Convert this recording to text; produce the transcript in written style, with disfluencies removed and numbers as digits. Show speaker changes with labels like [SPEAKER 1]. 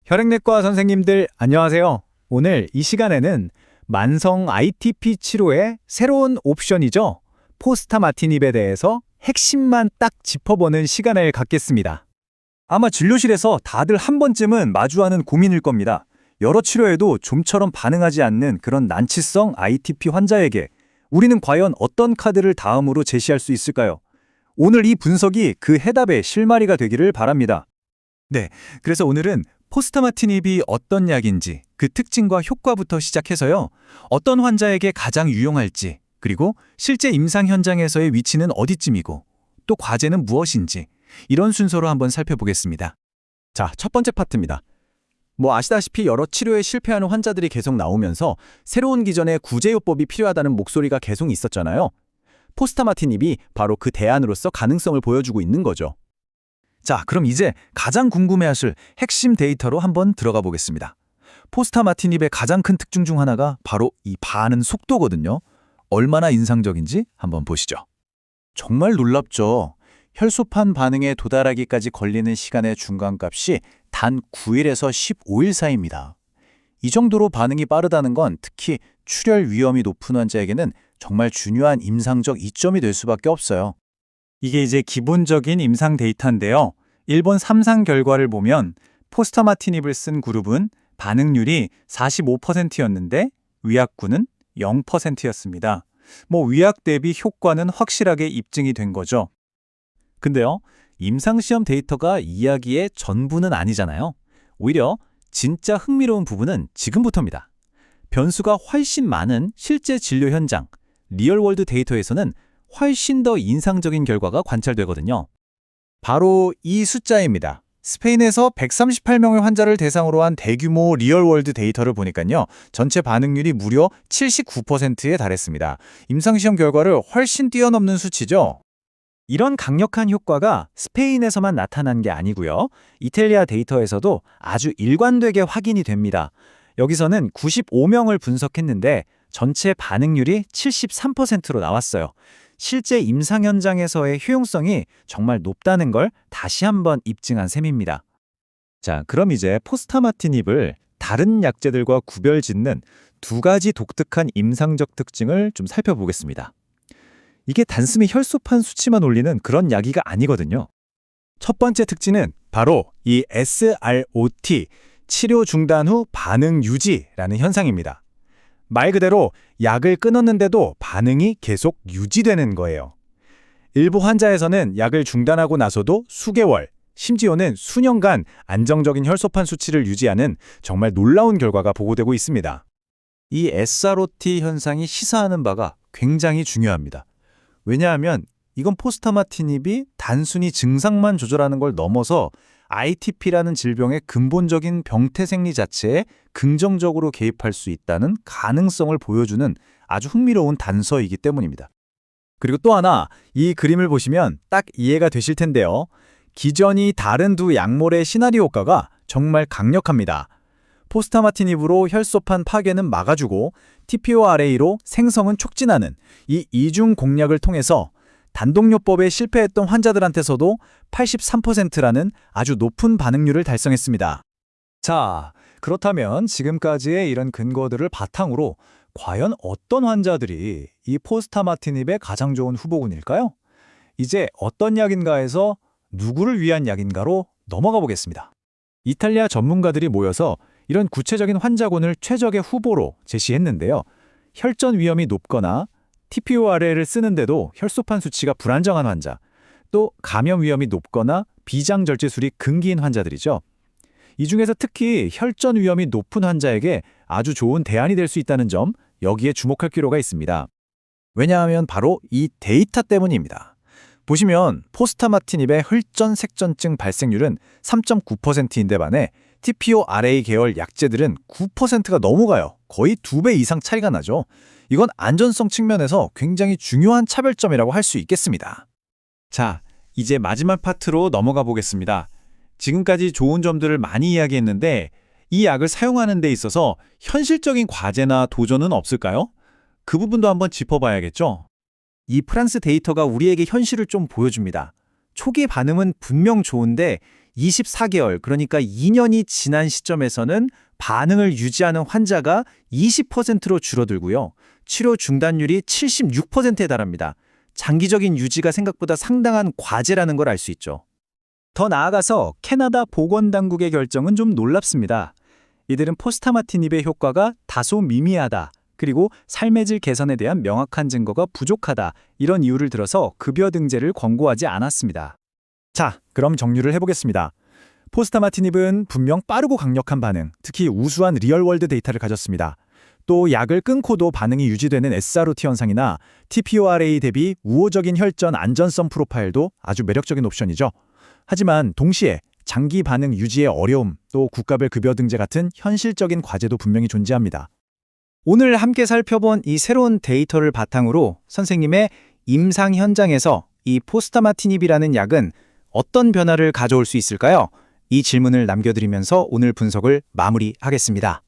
[SPEAKER 1] 혈액내과 선생님들 안녕하세요. 오늘 이 시간에는 만성 ITP 치료의 새로운 옵션이죠. 포스타마티닙에 대해서 핵심만 딱 짚어보는 시간을 갖겠습니다.
[SPEAKER 2] 아마 진료실에서 다들 한 번쯤은 마주하는 고민일 겁니다. 여러 치료에도 좀처럼 반응하지 않는 그런 난치성 ITP 환자에게 우리는 과연 어떤 카드를 다음으로 제시할 수 있을까요? 오늘 이 분석이 그 해답의 실마리가 되기를 바랍니다. 네, 그래서 오늘은 포스타마티닙이 어떤 약인지, 그 특징과 효과부터 시작해서요. 어떤 환자에게 가장 유용할지, 그리고 실제 임상 현장에서의 위치는 어디쯤이고, 또 과제는 무엇인지, 이런 순서로 한번 살펴보겠습니다.
[SPEAKER 1] 자, 첫 번째 파트입니다. 아시다시피 여러 치료에 실패하는 환자들이 계속 나오면서 새로운 기전의 구제요법이 필요하다는 목소리가 계속 있었잖아요. 포스타마티닙이 바로 그 대안으로서 가능성을 보여주고 있는 거죠.
[SPEAKER 2] 자, 그럼 이제 가장 궁금해하실 핵심 데이터로 한번 들어가 보겠습니다. 포스타마티닙의 가장 큰 특징 중 하나가 바로 이 반응 속도거든요. 얼마나 인상적인지 한번 보시죠.
[SPEAKER 3] 정말 놀랍죠. 혈소판 반응에 도달하기까지 걸리는 시간의 중간값이 단 9일에서 15일 사이입니다. 이 정도로 반응이 빠르다는 건 특히 출혈 위험이 높은 환자에게는 정말 중요한 임상적 이점이 될 수밖에 없어요.
[SPEAKER 2] 이게 이제 기본적인 임상 데이터인데요. 일본 3상 결과를 보면 포스타마티닙을 쓴 그룹은 반응률이 45%였는데 위약군은 0%였습니다. 위약 대비 효과는 확실하게 입증이 된 거죠. 근데요, 임상시험 데이터가 이야기의 전부는 아니잖아요. 오히려 진짜 흥미로운 부분은 지금부터입니다. 변수가 훨씬 많은 실제 진료 현장, 리얼월드 데이터에서는 훨씬 더 인상적인 결과가 관찰되거든요.
[SPEAKER 1] 바로 이 숫자입니다. 스페인에서 138명의 환자를 대상으로 한 대규모 리얼월드 데이터를 보니까요. 전체 반응률이 무려 79%에 달했습니다. 임상시험 결과를 훨씬 뛰어넘는 수치죠. 이런 강력한 효과가 스페인에서만 나타난 게 아니고요. 이탈리아 데이터에서도 아주 일관되게 확인이 됩니다. 여기서는 95명을 분석했는데 전체 반응률이 73%로 나왔어요. 실제 임상 현장에서의 효용성이 정말 높다는 걸 다시 한번 입증한 셈입니다.
[SPEAKER 2] 자, 그럼 이제 포스타마티닙을 다른 약제들과 구별짓는 두 가지 독특한 임상적 특징을 좀 살펴보겠습니다. 이게 단숨에 혈소판 수치만 올리는 그런 약이가 아니거든요.
[SPEAKER 1] 첫 번째 특징은 바로 이 SROT, 치료 중단 후 반응 유지라는 현상입니다. 말 그대로 약을 끊었는데도 반응이 계속 유지되는 거예요. 일부 환자에서는 약을 중단하고 나서도 수개월, 심지어는 수년간 안정적인 혈소판 수치를 유지하는 정말 놀라운 결과가 보고되고 있습니다.
[SPEAKER 2] 이 SROT 현상이 시사하는 바가 굉장히 중요합니다. 왜냐하면 이건 포스타마티닙이 단순히 증상만 조절하는 걸 넘어서 ITP라는 질병의 근본적인 병태 생리 자체에 긍정적으로 개입할 수 있다는 가능성을 보여주는 아주 흥미로운 단서이기 때문입니다.
[SPEAKER 1] 그리고 또 하나, 이 그림을 보시면 딱 이해가 되실 텐데요. 기전이 다른 두 약물의 시나리오 효과가 정말 강력합니다. 포스타마티닙으로 혈소판 파괴는 막아주고 TPO-RA로 생성은 촉진하는 이 이중 공략을 통해서 단독요법에 실패했던 환자들한테서도 83%라는 아주 높은 반응률을 달성했습니다. 자, 그렇다면 지금까지의 이런 근거들을 바탕으로 과연 어떤 환자들이 이 포스타마티닙의 가장 좋은 후보군일까요? 이제 어떤 약인가에서 누구를 위한 약인가로 넘어가 보겠습니다. 이탈리아 전문가들이 모여서 이런 구체적인 환자군을 최적의 후보로 제시했는데요. 혈전 위험이 높거나 TPO-RA를 쓰는데도 혈소판 수치가 불안정한 환자, 또 감염 위험이 높거나 비장절제술이 금기인 환자들이죠. 이 중에서 특히 혈전 위험이 높은 환자에게 아주 좋은 대안이 될 수 있다는 점, 여기에 주목할 필요가 있습니다. 왜냐하면 바로 이 데이터 때문입니다. 보시면 포스타마티닙의 혈전 색전증 발생률은 3.9%인데 반해 TPO-RA 계열 약제들은 9%가 넘어가요. 거의 2배 이상 차이가 나죠. 이건 안전성 측면에서 굉장히 중요한 차별점이라고 할 수 있겠습니다.
[SPEAKER 2] 자, 이제 마지막 파트로 넘어가 보겠습니다. 지금까지 좋은 점들을 많이 이야기했는데 이 약을 사용하는 데 있어서 현실적인 과제나 도전은 없을까요? 그 부분도 한번 짚어봐야겠죠?
[SPEAKER 1] 이 프랑스 데이터가 우리에게 현실을 좀 보여줍니다. 초기 반응은 분명 좋은데
[SPEAKER 2] 24개월, 그러니까 2년이 지난 시점에서는 반응을 유지하는 환자가 20%로 줄어들고요. 치료 중단율이 76%에 달합니다. 장기적인 유지가 생각보다 상당한 과제라는 걸 알 수 있죠.
[SPEAKER 1] 더 나아가서 캐나다 보건당국의 결정은 좀 놀랍습니다. 이들은 포스타마티닙의 효과가 다소 미미하다, 그리고 삶의 질 개선에 대한 명확한 증거가 부족하다, 이런 이유를 들어서 급여 등재를 권고하지 않았습니다. 자, 그럼 정리를 해보겠습니다. 포스타마티닙은 분명 빠르고 강력한 반응, 특히 우수한 리얼월드 데이터를 가졌습니다. 또 약을 끊고도 반응이 유지되는 SROT 현상이나 TPORA 대비 우호적인 혈전 안전성 프로파일도 아주 매력적인 옵션이죠. 하지만 동시에 장기 반응 유지의 어려움, 또 국가별 급여 등재 같은 현실적인 과제도 분명히 존재합니다.
[SPEAKER 2] 오늘 함께 살펴본 이 새로운 데이터를 바탕으로 선생님의 임상 현장에서 이 포스타마티닙이라는 약은 어떤 변화를 가져올 수 있을까요? 이 질문을 남겨드리면서 오늘 분석을 마무리하겠습니다.